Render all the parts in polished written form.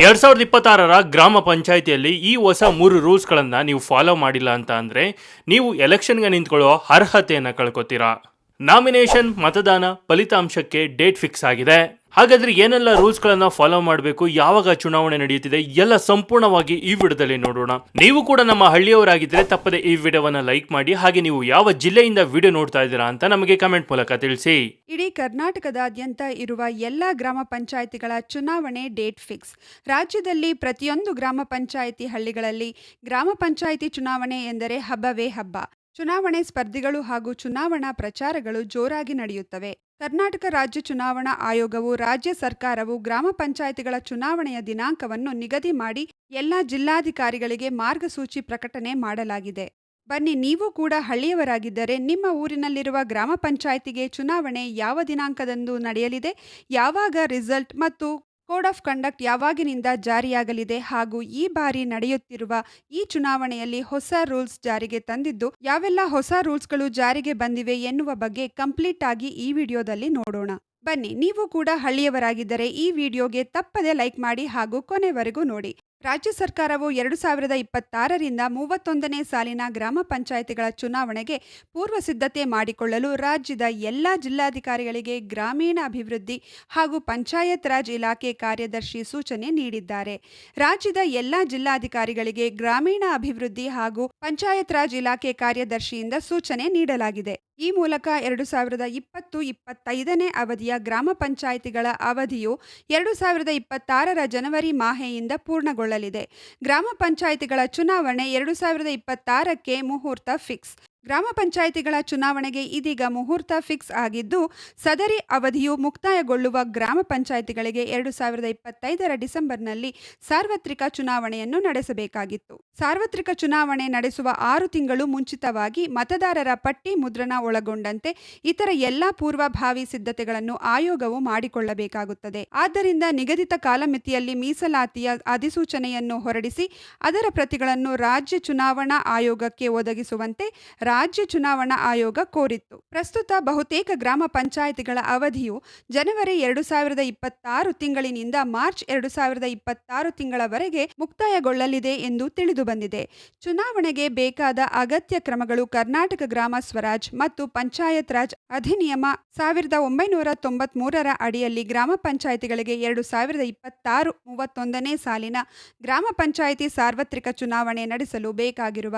2026ರ ಗ್ರಾಮ ಪಂಚಾಯಿತಿಯಲ್ಲಿ ಈ ಹೊಸ 3 ರೂಲ್ಸ್ಗಳನ್ನು ನೀವು ಫಾಲೋ ಮಾಡಿಲ್ಲ ಅಂತ ಅಂದರೆ ನೀವು ಎಲೆಕ್ಷನ್ಗೆ ನಿಂತ್ಕೊಳ್ಳೋ ಅರ್ಹತೆಯನ್ನು ಕಳ್ಕೊತೀರಾ. ನಾಮಿನೇಷನ್ ಮತದಾನ ಫಲಿತಾಂಶಕ್ಕೆ ಡೇಟ್ ಫಿಕ್ಸ್ ಆಗಿದೆ. ಹಾಗಾದ್ರೆ ಏನೆಲ್ಲ ರೂಲ್ಸ್ಗಳನ್ನು ಫಾಲೋ ಮಾಡಬೇಕು, ಯಾವಾಗ ಚುನಾವಣೆ ನಡೆಯುತ್ತಿದೆ, ಎಲ್ಲ ಸಂಪೂರ್ಣವಾಗಿ ಈ ವಿಡಿಯೋದಲ್ಲಿ ನೋಡೋಣ. ನೀವು ಕೂಡ ನಮ್ಮ ಹಳ್ಳಿಯವರಾಗಿದ್ದರೆ ತಪ್ಪದೆ ಈ ವಿಡಿಯೋವನ್ನು ಲೈಕ್ ಮಾಡಿ. ಹಾಗೆ ನೀವು ಯಾವ ಜಿಲ್ಲೆಯಿಂದ ವಿಡಿಯೋ ನೋಡ್ತಾ ಇದ್ದೀರಾ ಅಂತ ನಮಗೆ ಕಮೆಂಟ್ ಮೂಲಕ ತಿಳಿಸಿ. ಇಡೀ ಕರ್ನಾಟಕದಾದ್ಯಂತ ಇರುವ ಎಲ್ಲ ಗ್ರಾಮ ಪಂಚಾಯಿತಿಗಳ ಚುನಾವಣೆ ಡೇಟ್ ಫಿಕ್ಸ್. ರಾಜ್ಯದಲ್ಲಿ ಪ್ರತಿಯೊಂದು ಗ್ರಾಮ ಪಂಚಾಯಿತಿ ಹಳ್ಳಿಗಳಲ್ಲಿ ಗ್ರಾಮ ಪಂಚಾಯಿತಿ ಚುನಾವಣೆ ಎಂದರೆ ಹಬ್ಬವೇ ಹಬ್ಬ. ಚುನಾವಣೆ ಸ್ಪರ್ಧಿಗಳು ಹಾಗೂ ಚುನಾವಣಾ ಪ್ರಚಾರಗಳು ಜೋರಾಗಿ ನಡೆಯುತ್ತವೆ. ಕರ್ನಾಟಕ ರಾಜ್ಯ ಚುನಾವಣಾ ಆಯೋಗವು ರಾಜ್ಯ ಸರ್ಕಾರವು ಗ್ರಾಮ ಪಂಚಾಯಿತಿಗಳ ಚುನಾವಣೆಯ ದಿನಾಂಕವನ್ನು ನಿಗದಿ ಮಾಡಿ ಎಲ್ಲ ಜಿಲ್ಲಾಧಿಕಾರಿಗಳಿಗೆ ಮಾರ್ಗಸೂಚಿ ಪ್ರಕಟಣೆ ಮಾಡಲಾಗಿದೆ. ಬನ್ನಿ, ನೀವು ಕೂಡ ಹಳ್ಳಿಯವರಾಗಿದ್ದರೆ ನಿಮ್ಮ ಊರಿನಲ್ಲಿರುವ ಗ್ರಾಮ ಪಂಚಾಯಿತಿಗೆ ಚುನಾವಣೆ ಯಾವ ದಿನಾಂಕದಂದು ನಡೆಯಲಿದೆ, ಯಾವಾಗ ರಿಸಲ್ಟ್ ಮತ್ತು ಕೋಡ್ ಆಫ್ ಕಂಡಕ್ಟ್ ಯಾವಾಗಿನಿಂದ ಜಾರಿಯಾಗಲಿದೆ ಹಾಗೂ ಈ ಬಾರಿ ನಡೆಯುತ್ತಿರುವ ಈ ಚುನಾವಣೆಯಲ್ಲಿ ಹೊಸ ರೂಲ್ಸ್ ಜಾರಿಗೆ ತಂದಿದ್ದು ಯಾವೆಲ್ಲ ಹೊಸ ರೂಲ್ಸ್ಗಳು ಜಾರಿಗೆ ಬಂದಿವೆ ಎನ್ನುವ ಬಗ್ಗೆ ಕಂಪ್ಲೀಟ್ ಆಗಿ ಈ ವಿಡಿಯೋದಲ್ಲಿ ನೋಡೋಣ. ಬನ್ನಿ, ನೀವು ಕೂಡ ಹಳ್ಳಿಯವರಾಗಿದ್ದರೆ ಈ ವಿಡಿಯೋಗೆ ತಪ್ಪದೆ ಲೈಕ್ ಮಾಡಿ ಹಾಗೂ ಕೊನೆವರೆಗೂ ನೋಡಿ. ರಾಜ್ಯ ಸರ್ಕಾರವು 2026ರಿಂದ 31ನೇ ಸಾಲಿನ ಗ್ರಾಮ ಪಂಚಾಯಿತಿಗಳ ಚುನಾವಣೆಗೆ ಪೂರ್ವ ಸಿದ್ಧತೆ ಮಾಡಿಕೊಳ್ಳಲು ರಾಜ್ಯದ ಎಲ್ಲ ಜಿಲ್ಲಾಧಿಕಾರಿಗಳಿಗೆ ಗ್ರಾಮೀಣ ಅಭಿವೃದ್ಧಿ ಹಾಗೂ ಪಂಚಾಯತ್ ರಾಜ್ ಇಲಾಖೆ ಕಾರ್ಯದರ್ಶಿ ಸೂಚನೆ ನೀಡಿದ್ದಾರೆ. ರಾಜ್ಯದ ಎಲ್ಲ ಜಿಲ್ಲಾಧಿಕಾರಿಗಳಿಗೆ ಗ್ರಾಮೀಣ ಅಭಿವೃದ್ಧಿ ಹಾಗೂ ಪಂಚಾಯತ್ ರಾಜ್ ಇಲಾಖೆ ಕಾರ್ಯದರ್ಶಿಯಿಂದ ಸೂಚನೆ ನೀಡಲಾಗಿದೆ. ಈ ಮೂಲಕ 2020-25ನೇ ಅವಧಿಯ ಗ್ರಾಮ ಪಂಚಾಯಿತಿಗಳ ಅವಧಿಯು 2026ರ ಜನವರಿ ಮಾಹೆಯಿಂದ ಪೂರ್ಣಗೊಳ್ಳಲಿದೆ. ಗ್ರಾಮ ಪಂಚಾಯಿತಿಗಳ ಚುನಾವಣೆ 2026ಕ್ಕೆ ಮುಹೂರ್ತ ಫಿಕ್ಸ್. ಗ್ರಾಮ ಪಂಚಾಯಿತಿಗಳ ಚುನಾವಣೆಗೆ ಇದೀಗ ಮುಹೂರ್ತ ಫಿಕ್ಸ್ ಆಗಿದ್ದು, ಸದರಿ ಅವಧಿಯು ಮುಕ್ತಾಯಗೊಳ್ಳುವ ಗ್ರಾಮ ಪಂಚಾಯಿತಿಗಳಿಗೆ 2025ರ ಡಿಸೆಂಬರ್ನಲ್ಲಿ ಸಾರ್ವತ್ರಿಕ ಚುನಾವಣೆಯನ್ನು ನಡೆಸಬೇಕಾಗಿತ್ತು. ಸಾರ್ವತ್ರಿಕ ಚುನಾವಣೆ ನಡೆಸುವ 6 ತಿಂಗಳು ಮುಂಚಿತವಾಗಿ ಮತದಾರರ ಪಟ್ಟಿ ಮುದ್ರಣ ಒಳಗೊಂಡಂತೆ ಇತರ ಎಲ್ಲ ಪೂರ್ವಭಾವಿ ಸಿದ್ಧತೆಗಳನ್ನು ಆಯೋಗವು ಮಾಡಿಕೊಳ್ಳಬೇಕಾಗುತ್ತದೆ. ಆದ್ದರಿಂದ ನಿಗದಿತ ಕಾಲಮಿತಿಯಲ್ಲಿ ಮೀಸಲಾತಿಯ ಅಧಿಸೂಚನೆಯನ್ನು ಹೊರಡಿಸಿ ಅದರ ಪ್ರತಿಗಳನ್ನು ರಾಜ್ಯ ಚುನಾವಣಾ ಆಯೋಗಕ್ಕೆ ಒದಗಿಸುವಂತೆ ರಾಜ್ಯ ಚುನಾವಣಾ ಆಯೋಗ ಕೋರಿತ್ತು. ಪ್ರಸ್ತುತ ಬಹುತೇಕ ಗ್ರಾಮ ಪಂಚಾಯಿತಿಗಳ ಅವಧಿಯು ಜನವರಿ 2026 ತಿಂಗಳಿನಿಂದ ಮಾರ್ಚ್ 2026 ತಿಂಗಳವರೆಗೆ ಮುಕ್ತಾಯಗೊಳ್ಳಲಿದೆ ಎಂದು ತಿಳಿದು ಬಂದಿದೆ. ಚುನಾವಣೆಗೆ ಬೇಕಾದ ಅಗತ್ಯ ಕ್ರಮಗಳು ಕರ್ನಾಟಕ ಗ್ರಾಮ ಸ್ವರಾಜ್ ಮತ್ತು ಪಂಚಾಯತ್ ರಾಜ್ ಅಧಿನಿಯಮ 1993ರ ಅಡಿಯಲ್ಲಿ ಗ್ರಾಮ ಪಂಚಾಯಿತಿಗಳಿಗೆ 2026-31ನೇ ಸಾಲಿನ ಗ್ರಾಮ ಪಂಚಾಯಿತಿ ಸಾರ್ವತ್ರಿಕ ಚುನಾವಣೆ ನಡೆಸಲು ಬೇಕಾಗಿರುವ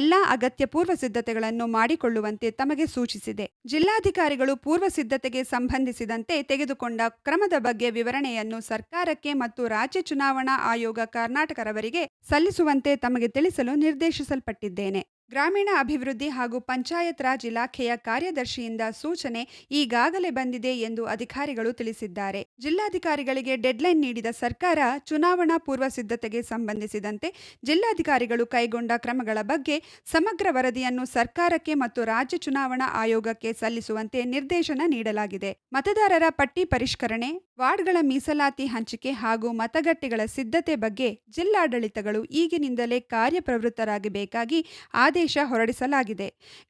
ಎಲ್ಲ ಅಗತ್ಯ ಪೂರ್ವ ಸಿದ್ಧತೆಗಳನ್ನು ಮಾಡಿಕೊಳ್ಳುವಂತೆ ತಮಗೆ ಸೂಚಿಸಿದೆ. ಜಿಲ್ಲಾಧಿಕಾರಿಗಳು ಪೂರ್ವ ಸಿದ್ಧತೆಗೆ ಸಂಬಂಧಿಸಿದಂತೆ ತೆಗೆದುಕೊಂಡ ಕ್ರಮದ ಬಗ್ಗೆ ವಿವರಣೆಯನ್ನು ಸರ್ಕಾರಕ್ಕೆ ಮತ್ತು ರಾಜ್ಯ ಚುನಾವಣಾ ಆಯೋಗ ಕರ್ನಾಟಕರವರಿಗೆ ಸಲ್ಲಿಸುವಂತೆ ತಮಗೆ ತಿಳಿಸಲು ನಿರ್ದೇಶಿಸಲ್ಪಟ್ಟಿದ್ದೇನೆ. ಗ್ರಾಮೀಣ ಅಭಿವೃದ್ಧಿ ಹಾಗೂ ಪಂಚಾಯತ್ ರಾಜ್ ಇಲಾಖೆಯ ಕಾರ್ಯದರ್ಶಿಯಿಂದ ಸೂಚನೆ ಈಗಾಗಲೇ ಬಂದಿದೆ ಎಂದು ಅಧಿಕಾರಿಗಳು ತಿಳಿಸಿದ್ದಾರೆ. ಜಿಲ್ಲಾಧಿಕಾರಿಗಳಿಗೆ ಡೆಡ್ಲೈನ್ ನೀಡಿದ ಸರ್ಕಾರ ಚುನಾವಣಾ ಪೂರ್ವ ಸಿದ್ಧತೆಗೆ ಸಂಬಂಧಿಸಿದಂತೆ ಜಿಲ್ಲಾಧಿಕಾರಿಗಳು ಕೈಗೊಂಡ ಕ್ರಮಗಳ ಬಗ್ಗೆ ಸಮಗ್ರ ವರದಿಯನ್ನು ಸರ್ಕಾರಕ್ಕೆ ಮತ್ತು ರಾಜ್ಯ ಚುನಾವಣಾ ಆಯೋಗಕ್ಕೆ ಸಲ್ಲಿಸುವಂತೆ ನಿರ್ದೇಶನ ನೀಡಲಾಗಿದೆ. ಮತದಾರರ ಪಟ್ಟಿ ಪರಿಷ್ಕರಣೆ, ವಾರ್ಡ್ಗಳ ಮೀಸಲಾತಿ ಹಂಚಿಕೆ ಹಾಗೂ ಮತಗಟ್ಟೆಗಳ ಸಿದ್ಧತೆ ಬಗ್ಗೆ ಜಿಲ್ಲಾಡಳಿತಗಳು ಈಗಿನಿಂದಲೇ ಕಾರ್ಯಪ್ರವೃತ್ತರಾಗಬೇಕಾಗಿ ಆದೇಶ ಹೊರಡಿಸಲಾಗಿದೆ.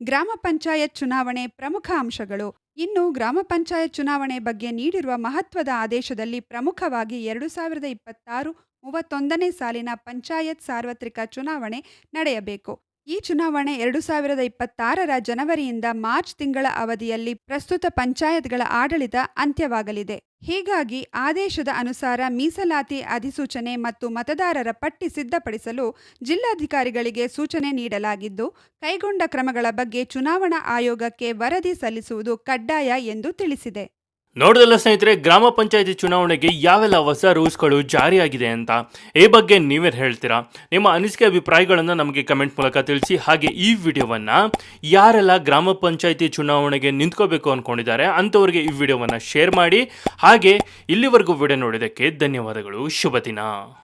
ಗ್ರಾಮ ಪಂಚಾಯತ್ ಚುನಾವಣೆ ಪ್ರಮುಖ ಅಂಶಗಳು. ಇನ್ನು ಗ್ರಾಮ ಪಂಚಾಯತ್ ಚುನಾವಣೆ ಬಗ್ಗೆ ನೀಡಿರುವ ಮಹತ್ವದ ಆದೇಶದಲ್ಲಿ ಪ್ರಮುಖವಾಗಿ 2026-31ನೇ ಸಾಲಿನ ಪಂಚಾಯತ್ ಸಾರ್ವತ್ರಿಕ ಚುನಾವಣೆ ನಡೆಯಬೇಕು. ಈ ಚುನಾವಣೆ 2026ರ ಜನವರಿಯಿಂದ ಮಾರ್ಚ್ ತಿಂಗಳ ಅವಧಿಯಲ್ಲಿ ಪ್ರಸ್ತುತ ಪಂಚಾಯತ್ಗಳ ಆಡಳಿತ ಅಂತ್ಯವಾಗಲಿದೆ. ಹೀಗಾಗಿ ಆದೇಶದ ಅನುಸಾರ ಮೀಸಲಾತಿ ಅಧಿಸೂಚನೆ ಮತ್ತು ಮತದಾರರ ಪಟ್ಟಿ ಸಿದ್ಧಪಡಿಸಲು ಜಿಲ್ಲಾಧಿಕಾರಿಗಳಿಗೆ ಸೂಚನೆ ನೀಡಲಾಗಿದ್ದು, ಕೈಗೊಂಡ ಕ್ರಮಗಳ ಬಗ್ಗೆ ಚುನಾವಣಾ ಆಯೋಗಕ್ಕೆ ವರದಿ ಸಲ್ಲಿಸುವುದು ಕಡ್ಡಾಯ ಎಂದು ತಿಳಿಸಿದೆ. ನೋಡಿದಲ್ಲ ಸ್ನೇಹಿತರೆ, ಗ್ರಾಮ ಪಂಚಾಯತಿ ಚುನಾವಣೆಗೆ ಯಾವೆಲ್ಲ ಹೊಸ ರೂಲ್ಸ್ಗಳು ಜಾರಿಯಾಗಿದೆ ಅಂತ. ಈ ಬಗ್ಗೆ ನೀವೇ ಹೇಳ್ತೀರಾ? ನಿಮ್ಮ ಅನಿಸಿಕೆ ಅಭಿಪ್ರಾಯಗಳನ್ನು ನಮಗೆ ಕಮೆಂಟ್ ಮೂಲಕ ತಿಳಿಸಿ. ಹಾಗೆ ಈ ವಿಡಿಯೋವನ್ನು ಯಾರೆಲ್ಲ ಗ್ರಾಮ ಪಂಚಾಯತಿ ಚುನಾವಣೆಗೆ ನಿಂತ್ಕೋಬೇಕು ಅಂದ್ಕೊಂಡಿದ್ದಾರೆ ಅಂಥವ್ರಿಗೆ ಈ ವಿಡಿಯೋವನ್ನು ಶೇರ್ ಮಾಡಿ. ಹಾಗೆ ಇಲ್ಲಿವರೆಗೂ ವಿಡಿಯೋ ನೋಡಿದ್ದಕ್ಕೆ ಧನ್ಯವಾದಗಳು. ಶುಭ ದಿನ.